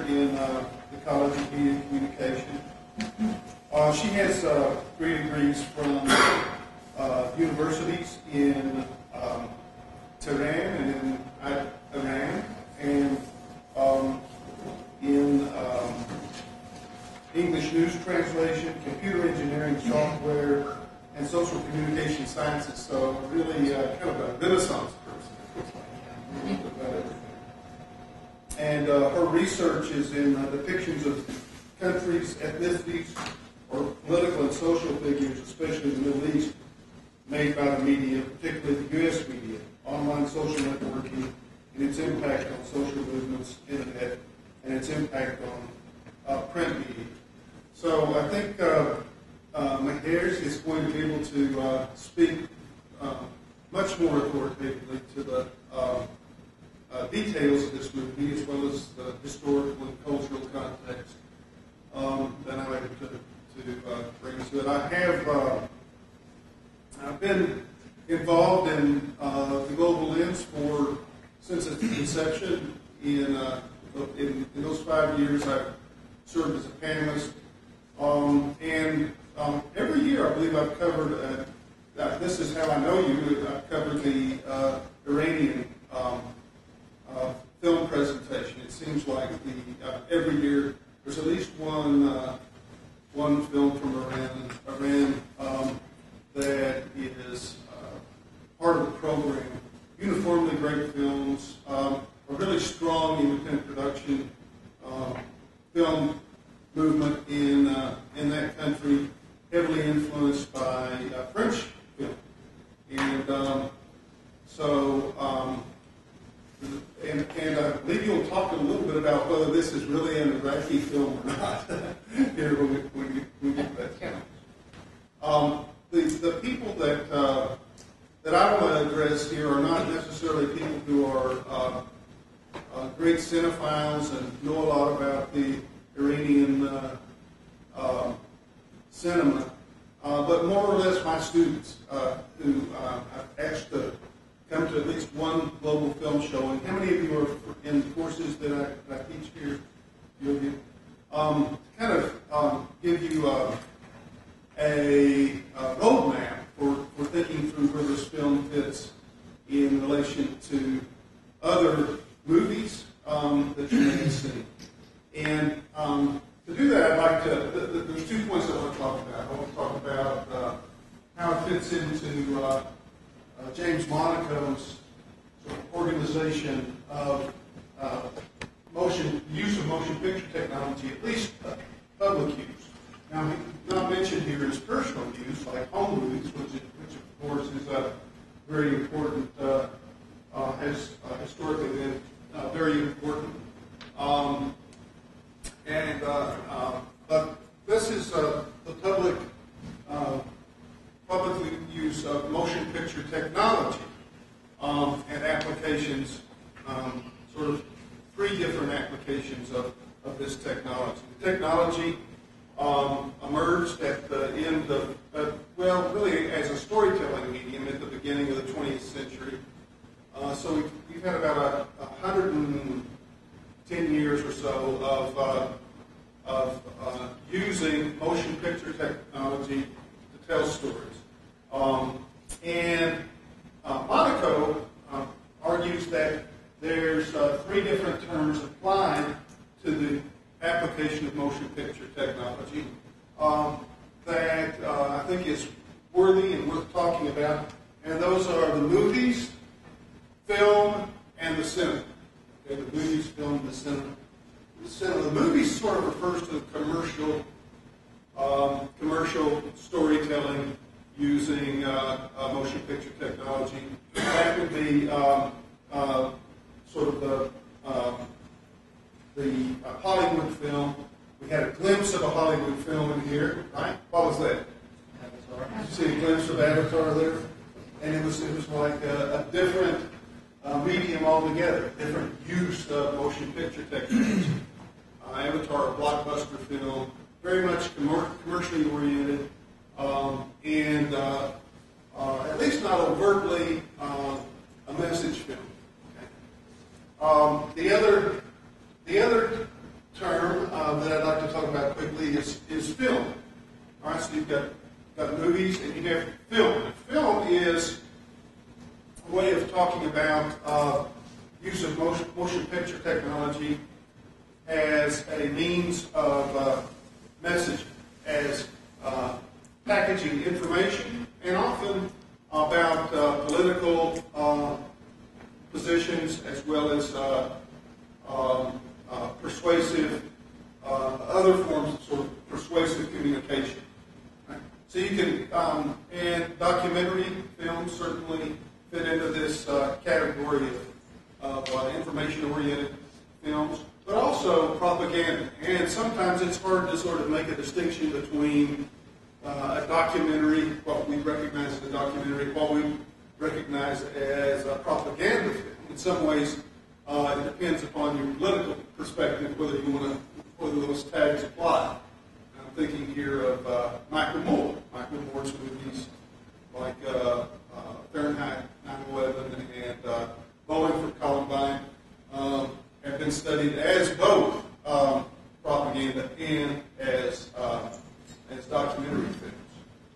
in the College of Media and Communication. She has 3 degrees from universities in Tehran and in Iran, and in English news translation, computer engineering, software, and social communication sciences. So really kind of a Renaissance person. And her research is in depictions of countries, ethnicities, or political and social figures, especially in the Middle East, made by the media, particularly the U.S. media, online social networking, and its impact on social movements, internet, and its impact on print media. So I think Mahesh is going to be able to speak much more authoritatively to the details of this movie, as well as the historical and cultural context that I'm able to bring to it. I've been involved in the Global Lens since its inception. In those 5 years, I've served as a panelist, and every year I believe I've covered. This is how I know you. I've covered the Iranian film presentation. It seems like every year there's at least one film from Iran that is part of the program. Uniformly great films, a really strong independent production film movement in that country, heavily influenced by French film, and I believe you'll talk a little bit about whether this is really an Iraqi film or not here when we get to that count. The people that I want to address here are not necessarily people who are great cinephiles and know a lot about the Iranian cinema, but more or less my students who I've asked to come to at least one global film showing. How many of you are in courses that I teach here? You of you? Kind of give you a roadmap for thinking through where this film fits in relation to other movies that you may have seen. And to do that, I'd like to, there's 2 points I want to talk about. I want to talk about how it fits into James Monaco's sort of organization of use of motion picture technology, at least public use. Now, not mentioned here is personal use, like home movies, which of course is very important, has historically been very important. But this is the public use of motion picture technology and applications, sort of 3 different applications of this technology. The technology emerged at the end of, really as a storytelling medium at the beginning of the 20th century. So we've had about 110 years or so of using motion picture technology to tell stories. Monaco argues that there's 3 different terms applied to the application of motion picture technology that I think is worthy and worth talking about, and those are the movies, film, and the cinema. Okay, the movies, film, and the cinema. The movies sort of refers to commercial storytelling using motion picture technology. That would be sort of the Hollywood film. We had a glimpse of a Hollywood film in here, right? What was that? Avatar. Did you see a glimpse of Avatar there? And it was like a different medium altogether, different use of motion picture technology. Avatar, a blockbuster film, very much commercially oriented, and at least not overtly a message film. Okay. The other term basically is film. All right, so you've got movies and you have film. And film is a way of talking about use of motion picture technology as a means of messaging, as packaging information, and often about political positions as well as persuasive, other forms of sort of persuasive communication. Right? So you can, and documentary films certainly fit into this category of information-oriented films, but also propaganda. And sometimes it's hard to sort of make a distinction between a documentary, what we recognize as a documentary, what we recognize as a propaganda film. In some ways, it depends upon your political perspective whether you want to, whether those tags apply. I'm thinking here of Michael Moore. Michael Moore's movies like Fahrenheit 9/11 and Bowling for Columbine have been studied as both propaganda and as documentary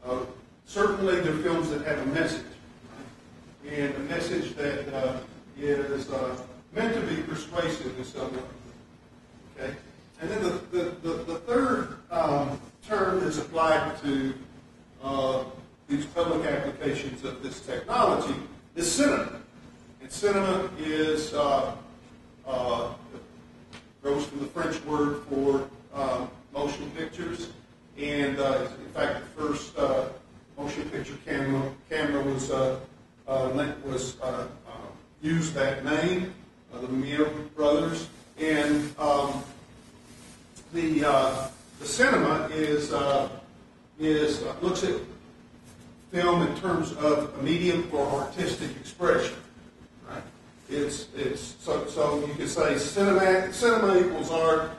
films. Certainly, they're films that have a message, right? And a message that is meant to be persuasive in some way. Okay, and then the third term that's applied to these public applications of this technology is cinema. And cinema is grows from the French word for motion pictures, and in fact, the first motion picture camera was used that name, the Lumiere brothers, and the cinema is looks at film in terms of a medium for artistic expression. Right? It's so you could say cinema equals art,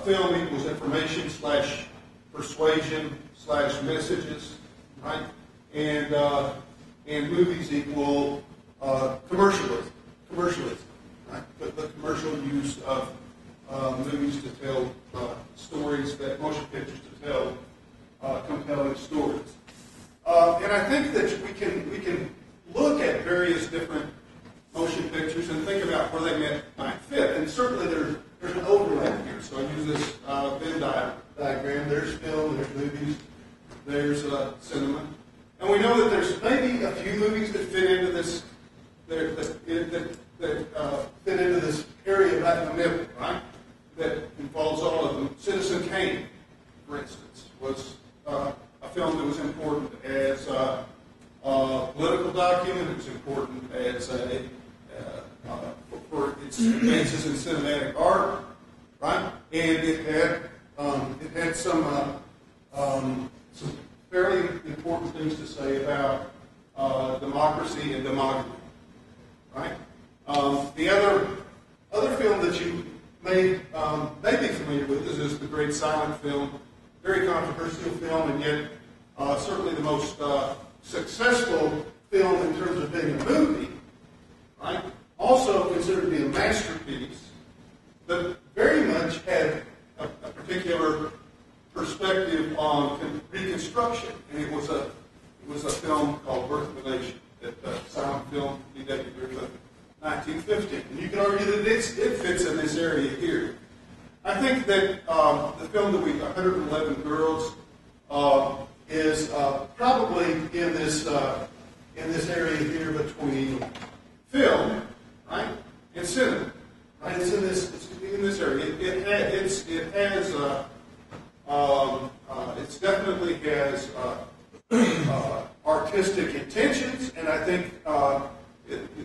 film equals information / persuasion / messages, right? And movies equal commercialism, right? But the commercial use of movies to tell stories, that motion pictures to tell compelling stories. And I think that we can look at various different motion pictures and think about where they might fit. And certainly there's an overlap here. So I use this Venn diagram. There's film, there's movies, there's cinema. And we know that there's maybe a few movies that fit into this that fit into this area right in the middle, right? That involves all of them. Citizen Kane, for instance, was a film that was important as a political document. It was important as for its advances in cinematic art, right? And it had some fairly important things to say about democracy and demography, right? The other film that you may be familiar with is the Great Silent Film, very controversial film, and yet certainly the most successful film in terms of being a movie, right? Also considered to be a masterpiece, but very much had a particular perspective on Reconstruction, and it was a film called Birth of a Nation, that silent film D.W. Griffith, 1915. And you can argue that it fits in this area here. I think that the film that 111 Girls, is probably in this area here between film, right, and cinema. Right, it's in this area. It definitely has artistic intentions, and I think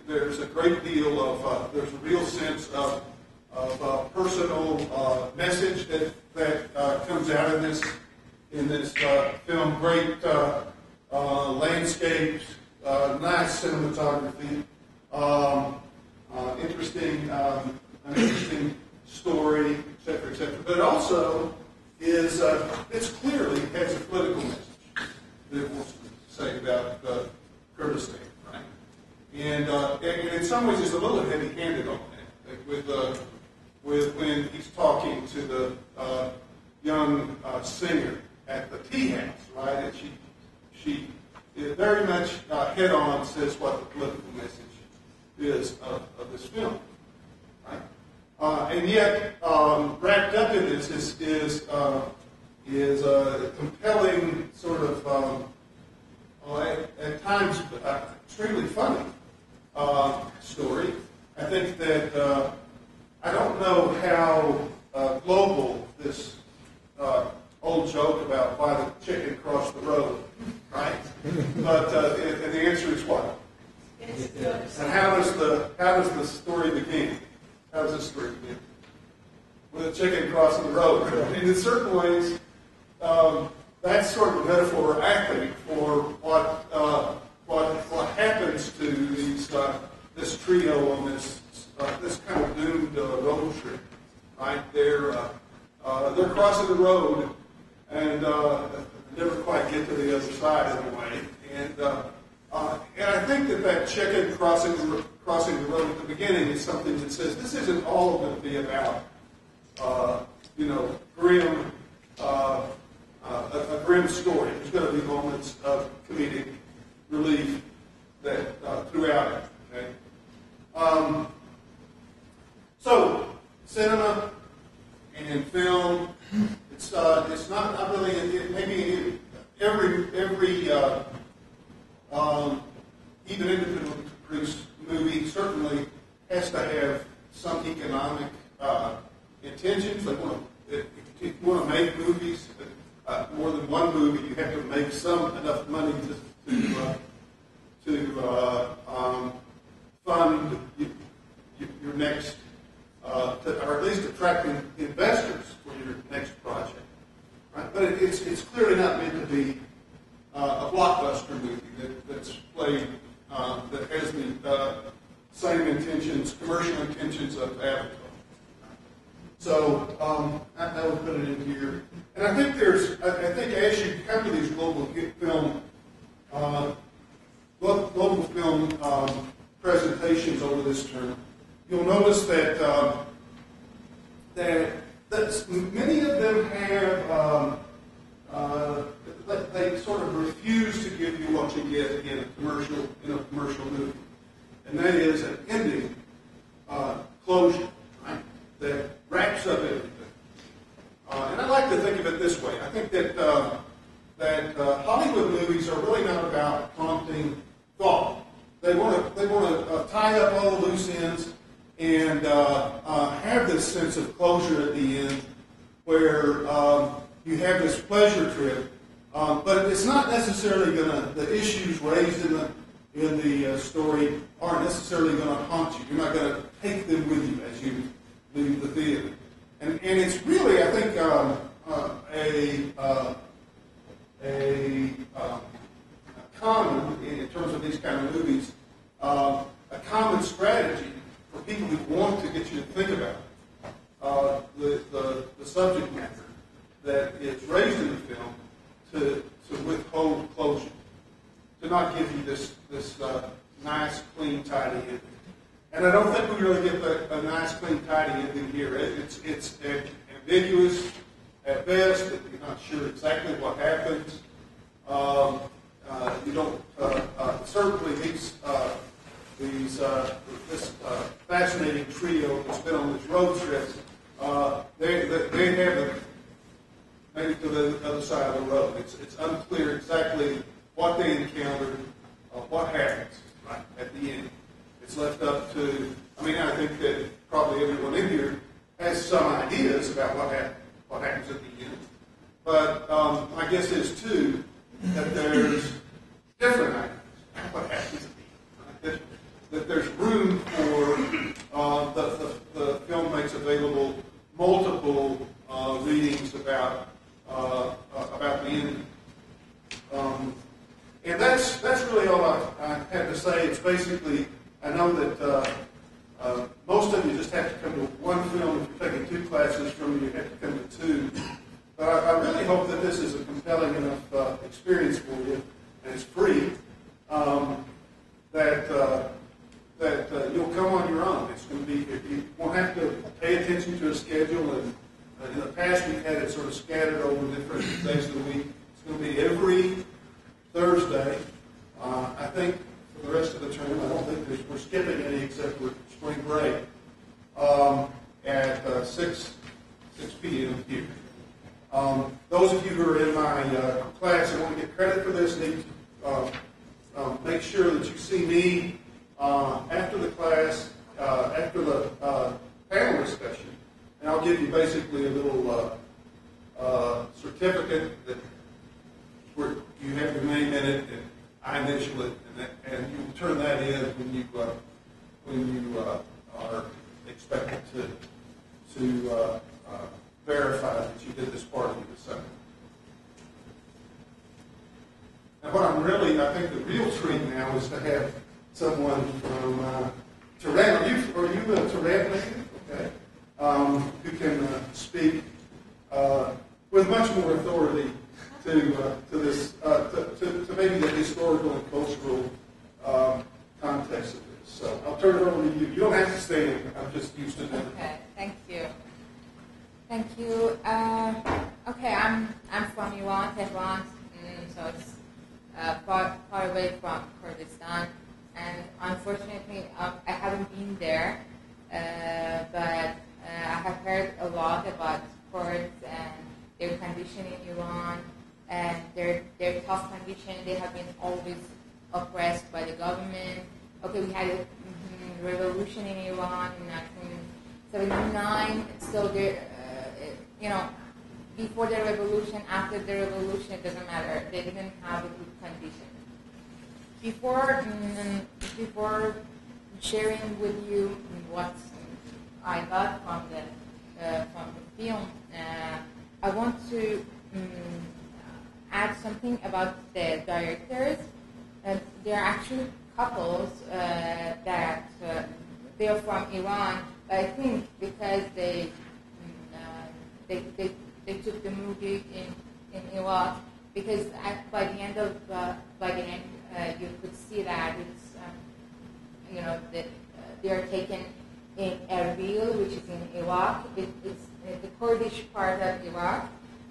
there's a great deal of there's a real sense of personal message that comes out in this film. Great landscapes, nice cinematography, an interesting story, etc., etc. But it also is it's clearly has a political message that it wants to say about Kurdistan, right? And in some ways, it's a little heavy-handed on that, with when he's talking to the head-on says what the political message is of this film. Right? And yet, wrapped up in this is a compelling sort of, at times, extremely funny story. I think that I don't know how global this old joke about why the chicken crossed the road, right? But and the answer is what? And how does the story begin? How does the story begin? With a chicken crossing the road. And in certain ways, that's sort of a metaphor, I think, for what happens to this trio on this kind of doomed road trip. Right? They're crossing the road and never quite get to the other side in a way. And I think that chicken crossing the road at the beginning is something that says this isn't all going to be about grim. A grim story. There's going to be moments of comedic relief that throughout it. Okay. So cinema and film. It's not really. Maybe every even independently produced movie certainly has to have some economic intentions. They want to. If you want to make movies. More than one movie, you have to make enough money to fund your next, or at least attracting investors for your next project. Right? But it's clearly not meant to be a blockbuster movie that's played that has the same intentions, commercial intentions of Avatar. So I would put it in here, and I think as you come to these global film presentations over this term, you'll notice that many of them have they sort of refuse to give you what you get in a commercial movie, and that is an ending closure, right? That wraps up everything. And I like to think of it this way. I think that Hollywood movies are really not about prompting thought. They want to tie up all the loose ends and have this sense of closure at the end, where you have this pleasure trip, but it's not necessarily the issues raised in the story aren't necessarily going to haunt you. You're not going to take them with you as you leave the theater. And it's really, I think, a common, in terms of these kind of movies, a common strategy for people who want to get you to think about the subject matter that is raised in the film to withhold closure, to not give you this nice, clean, tidy ending. And I don't think we really get a nice, clean, tidy ending here. It's ambiguous at best. You're not sure exactly what happens. You don't certainly this fascinating trio that's been on this road trip. They haven't made it to the other side of the road. It's unclear exactly what they encountered, what happens right at the end. It's left up to, I think that probably everyone in here has some ideas about what happens at the end. But my guess is, too, that there's different ideas about what happens at the end. That there's room for the film makes available multiple readings about the ending. And that's really all I have to say. It's basically, I know that most of you just have to come to one film. If you're taking two classes from you, you have to come to two. But I really hope that this is a compelling enough experience for you, and it's free, that you'll come on your own. It's going to be, you won't have to pay attention to a schedule. And in the past, we've had it sort of scattered over different days of the week. It's going to be every Thursday. I think 6 p.m. here. Those of you who are in my class and want to get credit for this need to make sure that you see me after the class, after the panel discussion, and I'll give you basically a little certificate that where you have your name in it, and I initial it, and you will turn that in when you are expected to verify that you did this part of the assignment. Now, I think the real treat now is to have someone from Tehran. Are you a Tehran native? Okay. Who can speak with much more authority to this, to maybe the historical and cultural context of this. So I'll turn it over to you. You don't have to stand. I'm just used to doing it. Okay, thank you. Thank you. Okay, I'm from Iran, Tehran, so it's far away from Kurdistan, and unfortunately I haven't been there, but I have heard a lot about Kurds and their condition in Iran and their tough condition. They have been always oppressed by the government. Okay, we had a revolution in Iran in 1979. So there, before the revolution, after the revolution, it doesn't matter. They didn't have a good condition. Before sharing with you what I got from the film, I want to add something about the directors. There are actually couples that they are from Iran, but I think because they took the movie in Iraq, because by the end you could see that it's they are taken in Erbil, which is in Iraq. It's the Kurdish part of Iraq.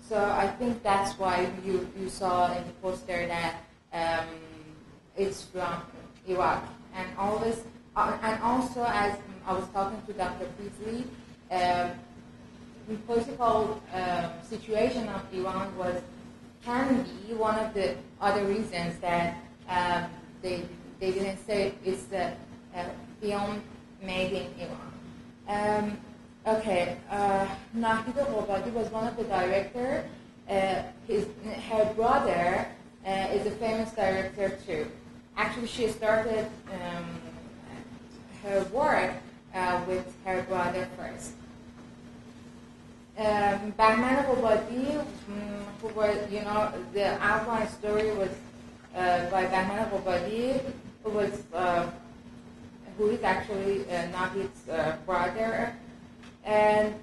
So I think that's why you saw in the poster that it's from Iraq. And also, as I was talking to Dr. Priestley, the political situation of Iran can be one of the other reasons that they didn't say it's the film made in Iran. Nahid Qobadi was one of the directors. Her brother is a famous director too. Actually, she started her work with her brother first. Bahman Qobadi, who was, the outline story was by Bahman Qobadi, who is actually Nahid's brother, and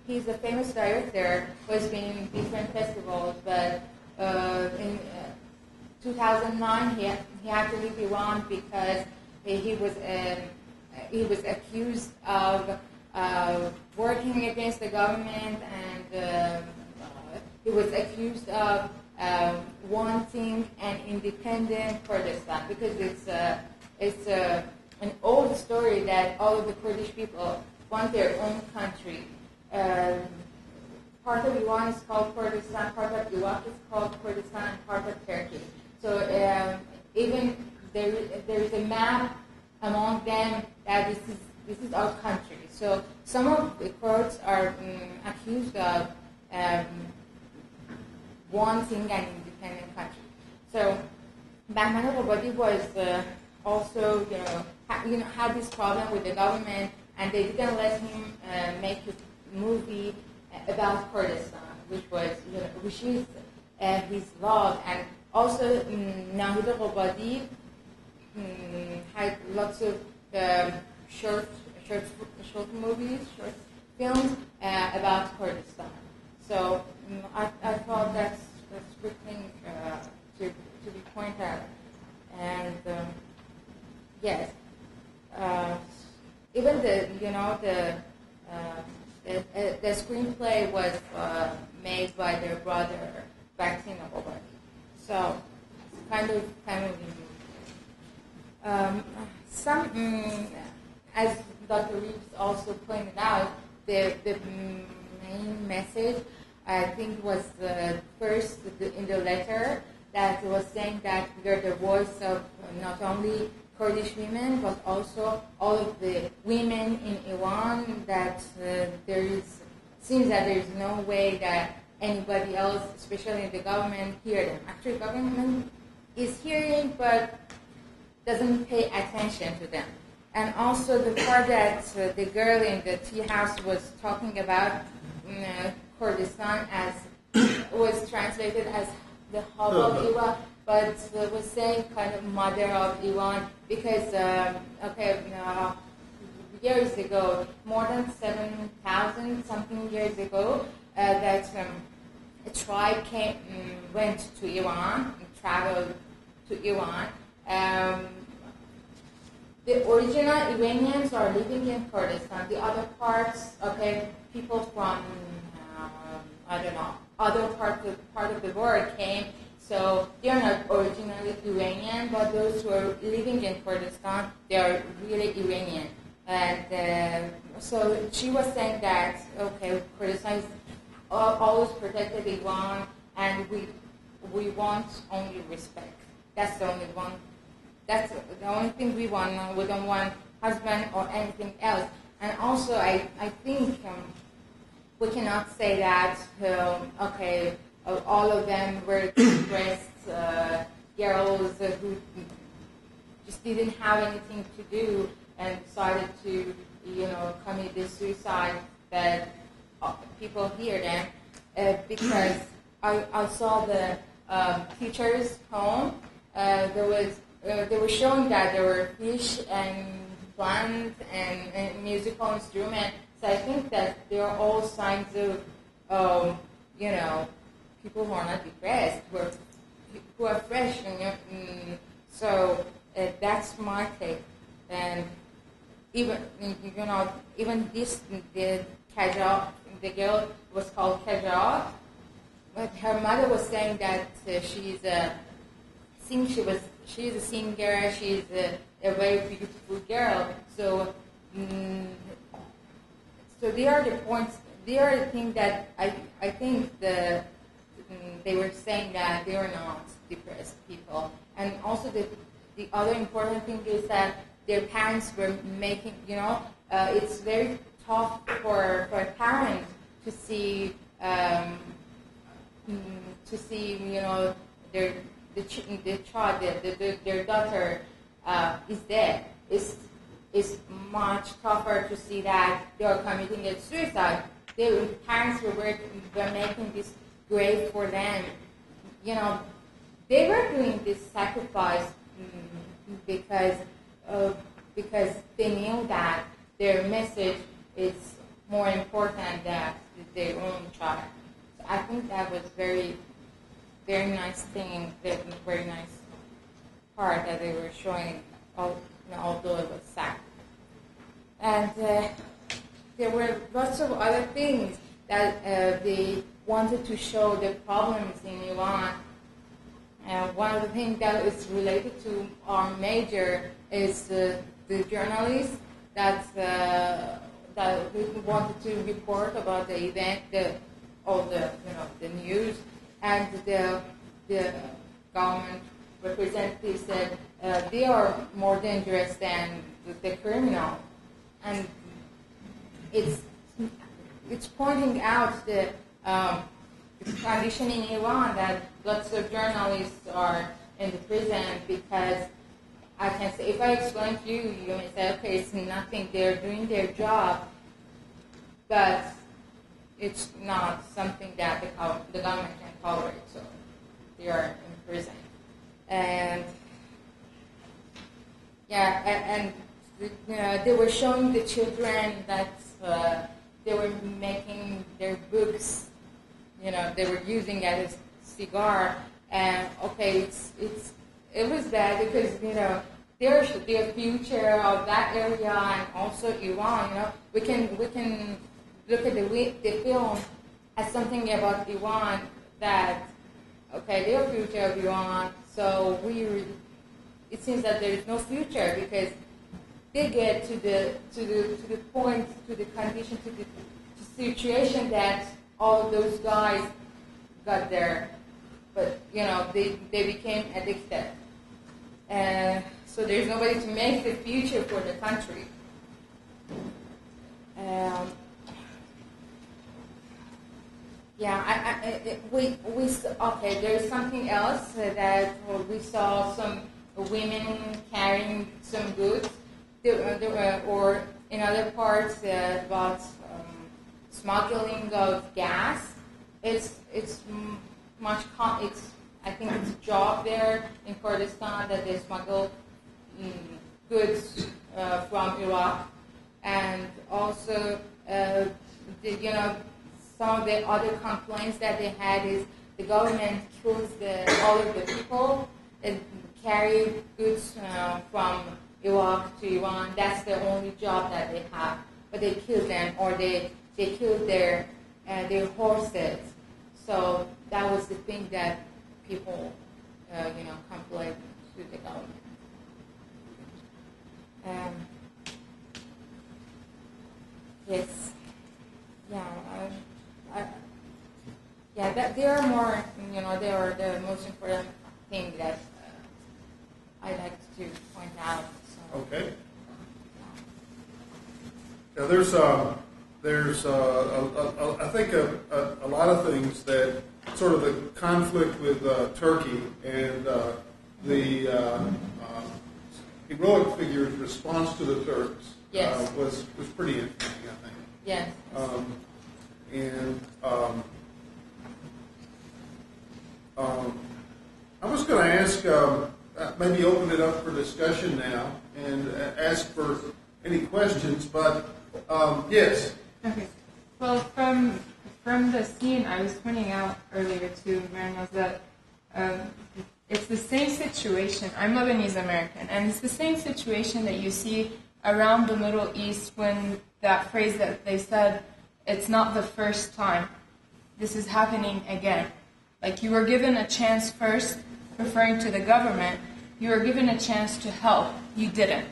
he's a famous director who has been in different festivals, but in 2009 he had to leave Iran because he was accused of working against the government, and he was accused of wanting an independent Kurdistan, because it's an old story that all of the Kurdish people want their own country. Part of Iran is called Kurdistan, part of Iraq is called Kurdistan, and part of Turkey. So even there is a map among them that this is our country. So some of the Kurds are accused of wanting an independent country. So Bahman Qobadi was also had this problem with the government, and they didn't let him make a movie about Kurdistan, which is his love. And also Nahid Qobadi had lots of short movies, short films about Kurdistan. So I thought that's a good thing to be pointed out. And yes, even the screenplay was made by their brother, Vaksin Qobadi. So it's kind of unique. As Dr. Reeves also pointed out, the main message, I think, was first in the letter that was saying that we're the voice of not only Kurdish women, but also all of the women in Iran, that seems that there is no way that anybody else, especially the government, hear them. Actually, government is hearing, but doesn't pay attention to them. And also the part that the girl in the tea house was talking about Kurdistan as was translated as the hub of Iran, but was saying kind of mother of Iran because years ago, more than 7,000 something years ago, that a tribe went to Iran, traveled to Iran. The original Iranians are living in Kurdistan. The other parts, people from other part of the world came. So they are not originally Iranian, but those who are living in Kurdistan, they are really Iranian. And so she was saying that Kurdistan is always protected Iran, and we want only respect. That's the only one. That's the only thing we want. We don't want husband or anything else. And also, I think we cannot say that all of them were depressed girls who just didn't have anything to do and decided to commit this suicide. That people hear them because I saw the teacher's home. They were showing that there were fish and plants and musical instruments. So I think that there are all signs of, people who are not depressed, who are fresh. So that's my take. And even this, the Kaja, the girl was called Kaja, but her mother was saying that she's a singer, she's a very beautiful girl. So they are the points. They are the things that I think they were saying that they are not depressed people. And also the other important thing is that their parents were making. It's very tough for a parent to see their daughter is dead. It's much tougher to see that they are committing a suicide. Their parents were making this grave for them. They were doing this sacrifice because they knew that their message is more important than their own child. So I think that was very, very nice thing, very nice part that they were showing, although it was sad. And there were lots of other things that they wanted to show the problems in Iran. And one of the things that is related to our major is the journalists that wanted to report about the event, the news, and the government representatives said they are more dangerous than the criminal, and it's pointing out the condition in Iran that lots of journalists are in the prison because I can say, if I explain to you, you may say, okay, it's nothing, they're doing their job, but it's not something that the government can tolerate, so they are in prison. And they were showing the children that they were making their books, they were using as a cigar, and it was bad because there's the future of that area and also Iran. We can look at the film as something about Iran that their future of Iran. So it seems that there is no future because they get to the point, to the condition, to the situation that all of those guys got there, but they became addicted. So there's nobody to make the future for the country. Okay. There's something else that we saw some women carrying some goods. Or in other parts about smuggling of gas. It's much. I think it's a job there in Kurdistan that they smuggle goods from Iraq, and also some of the other complaints that they had is the government kills all of the people that carry goods from Iraq to Iran. That's the only job that they have, but they kill them, or they killed their horses. So that was the thing that people complained to the government. Yes. That they are more. They are the most important thing that I like to point out. So. Okay. Now there's I think a lot of things that sort of the conflict with Turkey and the heroic figure's response to the Turks Yes. Was pretty interesting, I think. Yes. I was going to ask, maybe open it up for discussion now and ask for any questions, but yes. Okay. Well, from the scene I was pointing out earlier to Marinos that it's the same situation. I'm Lebanese American, and it's the same situation that you see around the Middle East when that phrase that they said, it's not the first time. This is happening again. Like you were given a chance first, referring to the government, you were given a chance to help. You didn't.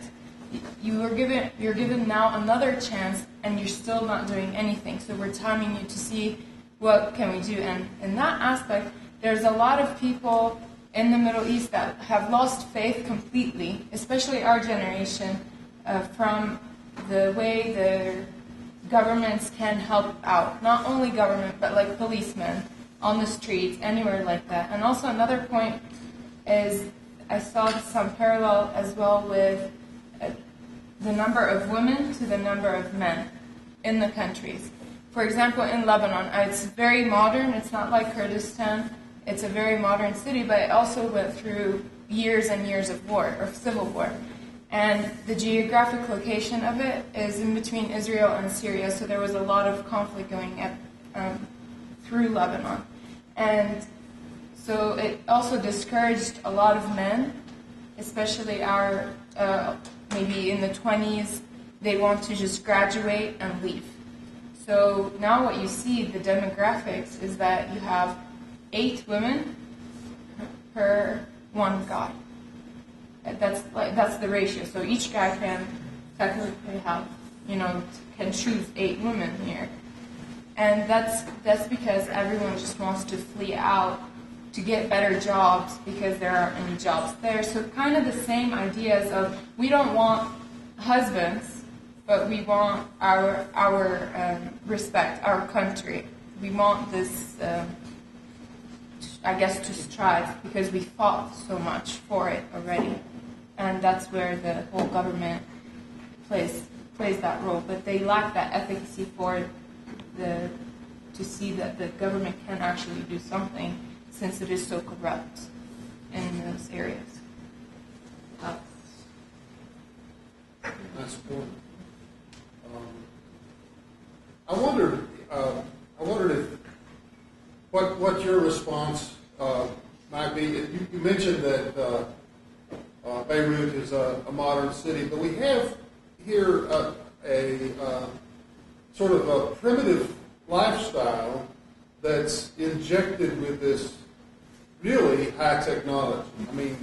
You're given now another chance, and you're still not doing anything. So we're timing you to see what can we do. And in that aspect, there's a lot of people in the Middle East that have lost faith completely, especially our generation, from the way the governments can help out. Not only government, but like policemen on the streets, anywhere like that. And also another point is I saw some parallel as well with the number of women to the number of men in the countries. For example, in Lebanon, it's very modern. It's not like Kurdistan. It's a very modern city, but it also went through years and years of war, or civil war. And the geographic location of it is in between Israel and Syria, so there was a lot of conflict going through Lebanon. And so it also discouraged a lot of men, especially our, maybe in the 20s, they want to just graduate and leave. So now what you see, the demographics, is that you have 8 women per 1 guy. That's the ratio. So each guy can technically have, can choose 8 women here. And that's because everyone just wants to flee out to get better jobs because there aren't any jobs there. So kind of the same ideas of we don't want husbands, but we want our respect, our country. We want this, to strive because we fought so much for it already. And that's where the whole government plays that role. But they lack that efficacy to see that the government can actually do something since it is so corrupt in those areas. Nice point. I wondered if what your response might be. You mentioned that Beirut is a modern city, but we have here a sort of a primitive lifestyle that's injected with this really high technology. I mean,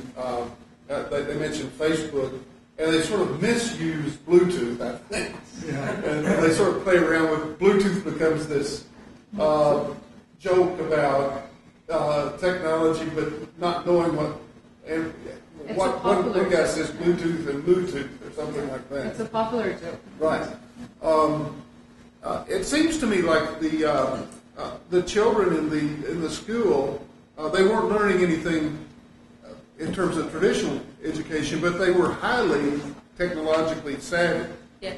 they mentioned Facebook and they sort of misuse Bluetooth, I think. Yeah. And they sort of play around with Bluetooth becomes this joke about technology, but not knowing what and It's what a popular one guy says Bluetooth and Bluetooth or something like that. It's a popular joke. Right. It seems to me like the children in the school they weren't learning anything in terms of traditional education, but they were highly technologically savvy. Yeah.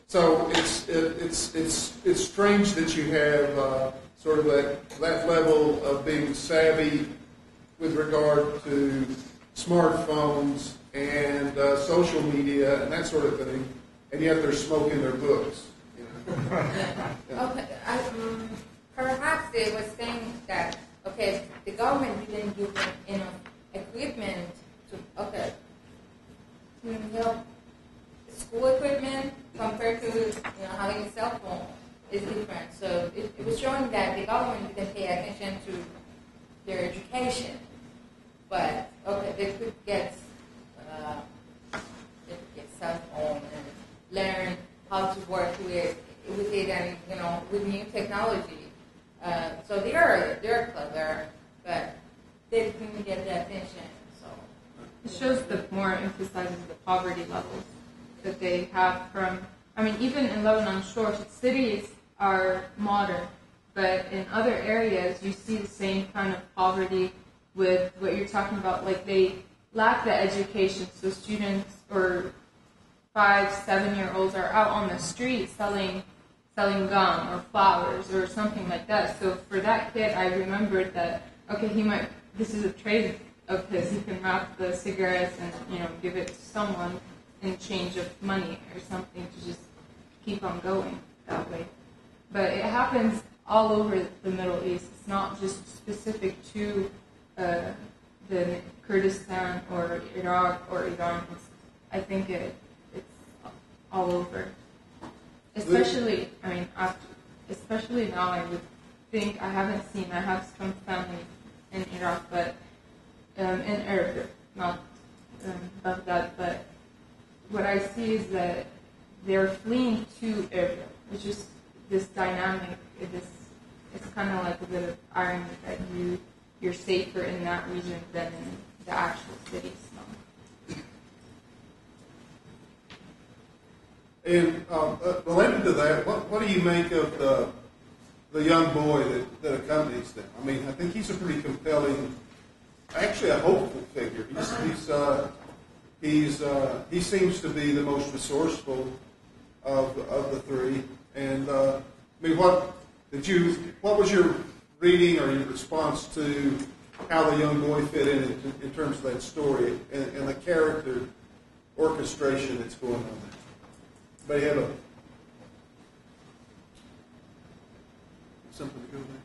So it's strange that you have sort of that level of being savvy with regard to smartphones and social media and that sort of thing, and yet they're smoking their books. You know? Yeah. Okay. Perhaps they were saying that the government didn't give them enough equipment to help school equipment compared to having a cell phone is different. So it was showing that the government didn't pay attention to their education, but they could get cell phone and learn how to work with it and with new technology. So they're clever, but they didn't get the attention. So it shows that more emphasizes the poverty levels that they have even in Lebanon Shores, cities are modern, but in other areas you see the same kind of poverty with what you're talking about. Like they lack the education, so students or 5-7-year-olds are out on the street selling gum or flowers or something like that. So for that kid, I remembered that this is a trade of his. He can wrap the cigarettes and give it to someone in change of money or something to just keep on going that way. But it happens all over the Middle East. It's not just specific to the Kurdistan or Iraq or Iran. I think it's all over. Especially now, I would think, I have some family in Iraq, but in Erbil, not Baghdad, but what I see is that they're fleeing to Erbil, which is this dynamic, it's kind of like a bit of irony that you're safer in that region than in the actual cities. And related to that, what do you make of the young boy that accompanies them? I mean, I think he's a pretty compelling, actually a hopeful figure. He seems to be the most resourceful of the three. And what was your reading or your response to how the young boy fit in terms of that story and the character orchestration that's going on there? They have something to go there.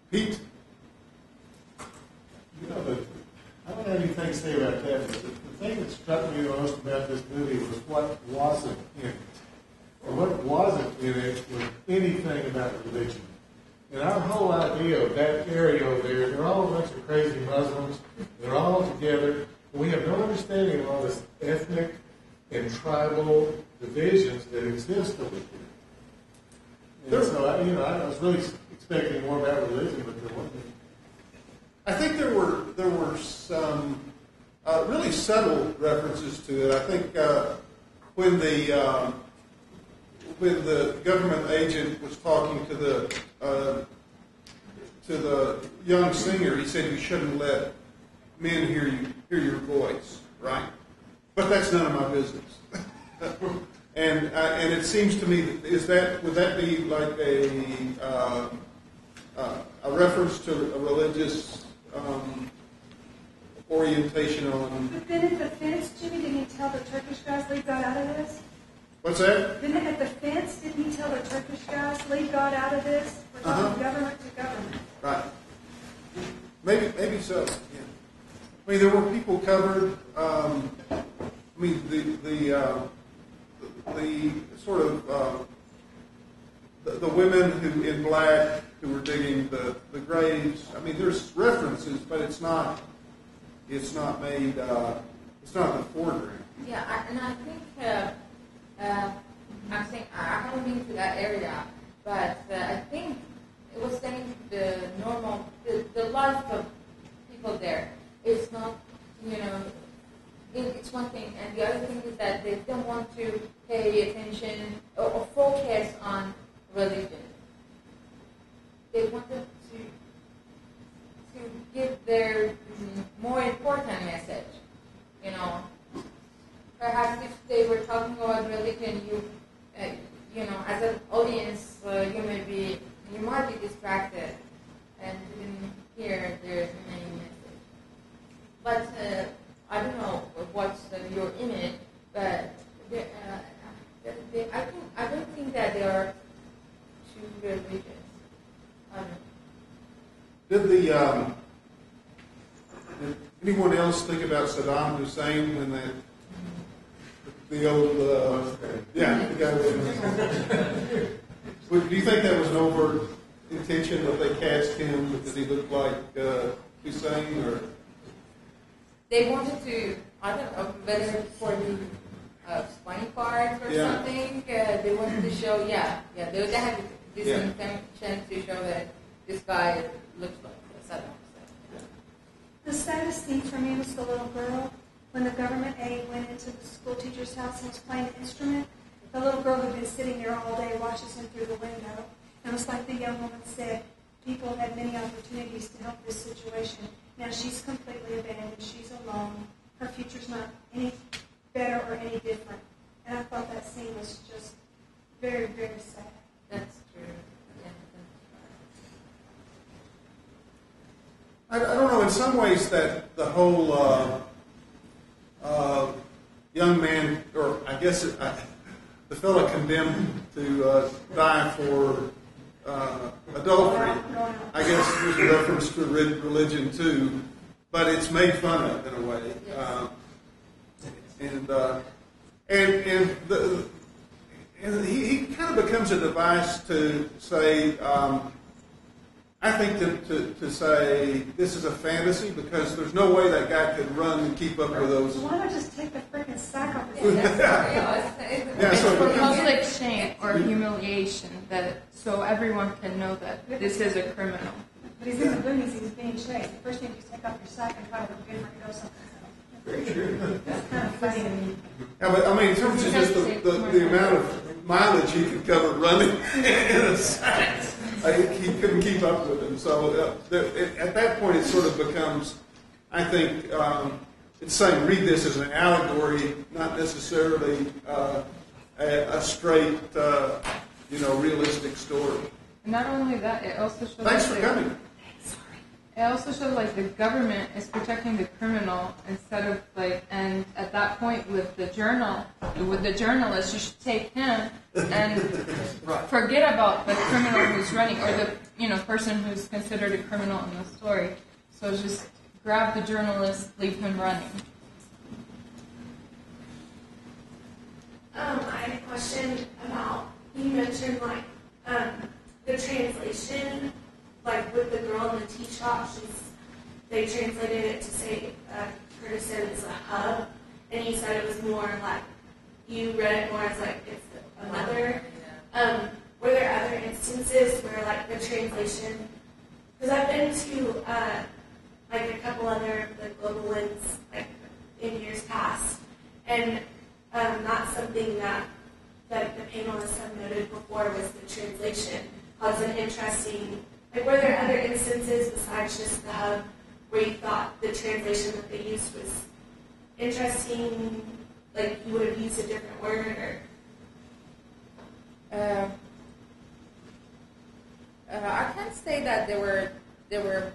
Pete? I don't have anything to say about that, but the thing that struck me the most about this movie was what wasn't in it. Or what wasn't in it was anything about religion. And our whole idea of that area over there, they're all a bunch of crazy Muslims. They're all together. And we have no understanding of all this ethnic and tribal divisions that exist over here. And so, I was really expecting more about religion, but there wasn't. I think there were some really subtle references to it. I think when the government agent was talking to the young singer, he said you shouldn't let men hear your voice, right? But that's none of my business. and it seems to me would that be like a reference to a religious orientation on? But then at the fence, Jimmy, didn't he tell the Turkish guys leave God out of this? What's that? Then at the fence, didn't he tell the Turkish guys leave God out of this? We're talking government to government. Right. Maybe so. Yeah. I mean, there were people covered. The sort of the women who in black who were digging the graves. I mean, there's references, but it's not it's not made, it's not the foreground. Yeah, and I think I'm saying I haven't been to that area, but I think it was saying the normal, the life of people there is not, it's one thing, and the other thing is that they don't want to pay attention or focus on religion. They wanted to give their more important message. Perhaps if they were talking about religion, as an audience, you might be distracted and didn't hear their main message. But I don't know what's your image, but I don't think that they are too religious. Did anyone else think about Saddam Hussein when the old the guy was? Do you think that was an overt intention that they cast him because he looked like Hussein, or they wanted to? I don't know whether for the funny part or something. They wanted to show, they had this intention to show that this guy looks like Saddam Hussein. The saddest thing for me was the little girl. When the government aide went into the school teacher's house and was playing an instrument, the little girl who'd been sitting there all day watches him through the window. And it was like the young woman said, people had many opportunities to help this situation. Now she's completely abandoned. She's alone. Her future's not any better or any different. And I thought that scene was just very, very sad. That's true. I don't know. In some ways, that the whole young man, or I guess the fellow condemned to die for adultery, I guess was a reference to religion too, but it's made fun of in a way, and he kind of becomes a device to say. I think to say this is a fantasy because there's no way that guy could run and keep up with those. Why not just take the freaking sack off his head? So it becomes public shame or humiliation, so everyone can know that this is a criminal. But he's in the boonies, he's being chased. The first thing you take off your sack and try to look different and go someplace else. very true. That's kind of funny to me. Yeah, but I mean, in terms of just the amount of mileage he could cover running in a sack. He couldn't keep up with him. So at that point, it sort of becomes, I think, it's saying read this as an allegory, not necessarily a straight, realistic story. And not only that, it also shows. Thanks for coming. It also shows the government is protecting the criminal instead of and at that point with the journalist, you should take him and forget about the criminal who's running or the person who's considered a criminal in the story. So just grab the journalist, leave him running. I had a question about, you mentioned the translation, with the girl in the tea shop, they translated it to say Kurdistan is a hub, and you said it was more you read it more as it's a mother. Were there other instances where the translation, because I've been to a couple other global ones in years past, and not something that the panelists have noted before was the translation. Was an interesting. Were there other instances besides just the hub where you thought the translation that they used was interesting? You would have used a different word, or? I can't say that there were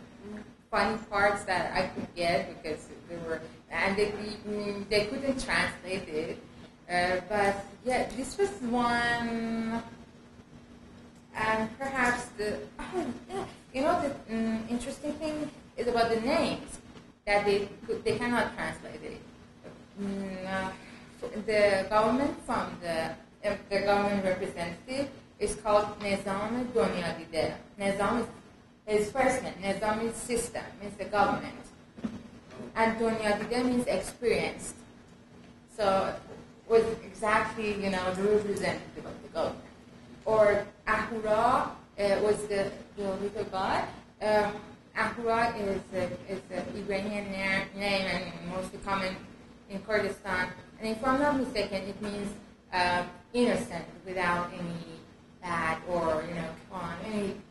funny parts that I could get because they couldn't translate it. But yeah, this was one. And perhaps the interesting thing is about the names that they cannot translate it. The government from the government representative is called Nizam Dunyadide. Nizam is his first name. Nizam is system, means the government. and Donyadide means experienced. So was exactly, the representative of the government. Or Ahura was the little god. Ahura is an Iranian name and mostly common in Kurdistan. And if I'm not mistaken, it means innocent, without any bad or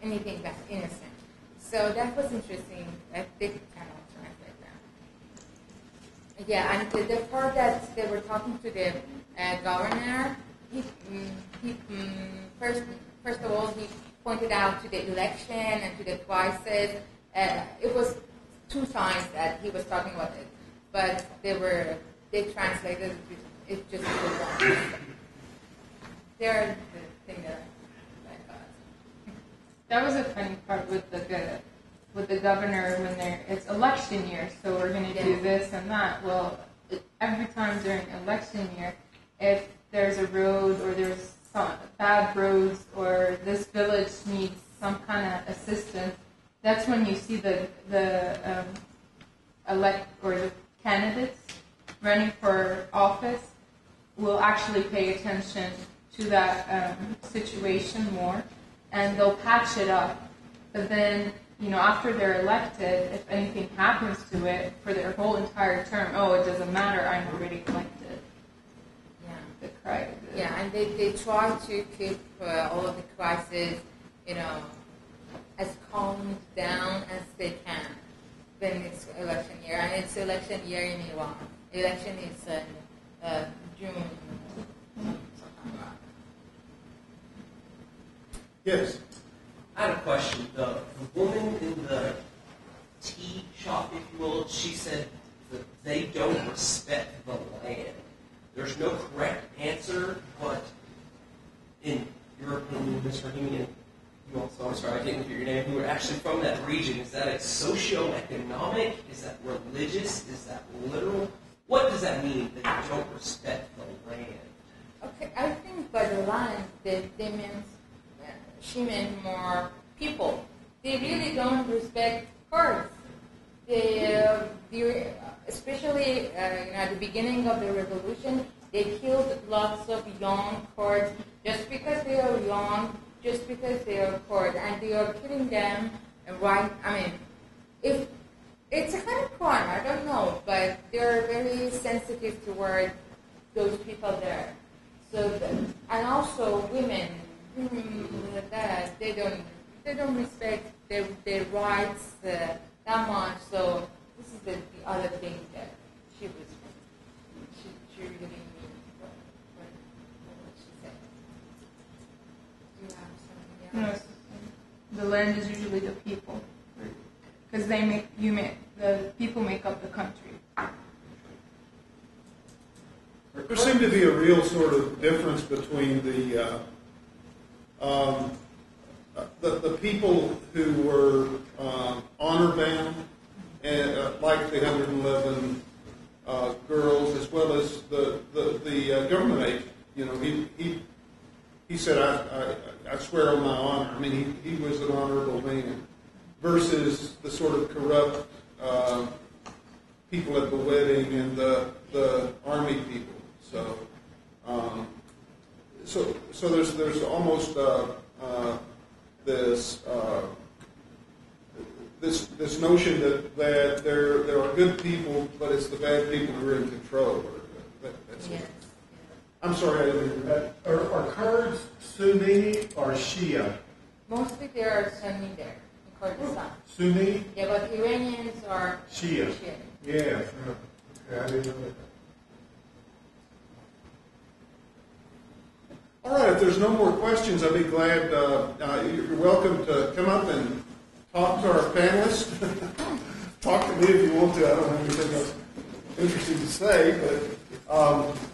anything bad, innocent. So that was interesting. I think kind of translate that. Yeah, and the part that they were talking to the governor, he first of all he pointed out to the election and to the crisis. It was 2 times that he was talking about it, but they translated it just once. They're the thing that I thought. That was a funny part with the governor when it's election year, so we're going to do this and that. Well, every time during election year, if there's a road or there's some bad roads or this village needs some kind of assistance, that's when you see the candidates running for office will actually pay attention to that situation more, and they'll patch it up. But then, after they're elected, if anything happens to it for their whole entire term, it doesn't matter, I'm already elected. Yeah, and they try to keep all of the crises, as calmed down as they can when it's election year. And it's election year in Iran. Election is in June. Yes. I had a question. The woman in the tea shop, if you will, she said that they don't respect the land. There's no correct answer, but in your opinion, Ms. Rahimi, you also, I'm sorry, I didn't hear your name, who are actually from that region, is that a socioeconomic? Is that religious? Is that literal? What does that mean that you don't respect the land? Okay, I think by the land, she meant more people. They really don't respect Kurds. Especially at the beginning of the revolution, they killed lots of young Kurds just because they are young, just because they are Kurds, and they are killing them. Right? If it's a kind of crime, I don't know, but they're very sensitive toward those people there. So, and also women, that they don't respect their rights that much. So this is the other thing that she really means what she said. Do you have something else? No, the land is usually the people, because the people make up the country. There seemed to be a real sort of difference between the people who were honor bound, and like the 111 girls, as well as the government agent. He said, I swear on my honor. He was an honorable man, versus the sort of corrupt people at the wedding and the army people. So there's almost this notion that there are good people, but it's the bad people who are in control. Yes. I'm sorry, I didn't hear that. Are Kurds Sunni or Shia? Mostly there are Sunni there in Kurdistan. Sunni? Yeah, but Iranians are Shia. Yeah. Okay, I didn't know that. All right, if there's no more questions, I'd be glad. You're welcome to come up and talk to our panelists. Talk to me if you want to. I don't have anything else interesting to say. But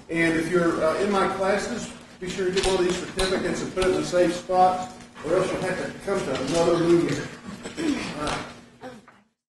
and if you're in my classes, be sure to get one of these certificates and put it in a safe spot, or else you'll have to come to another meeting.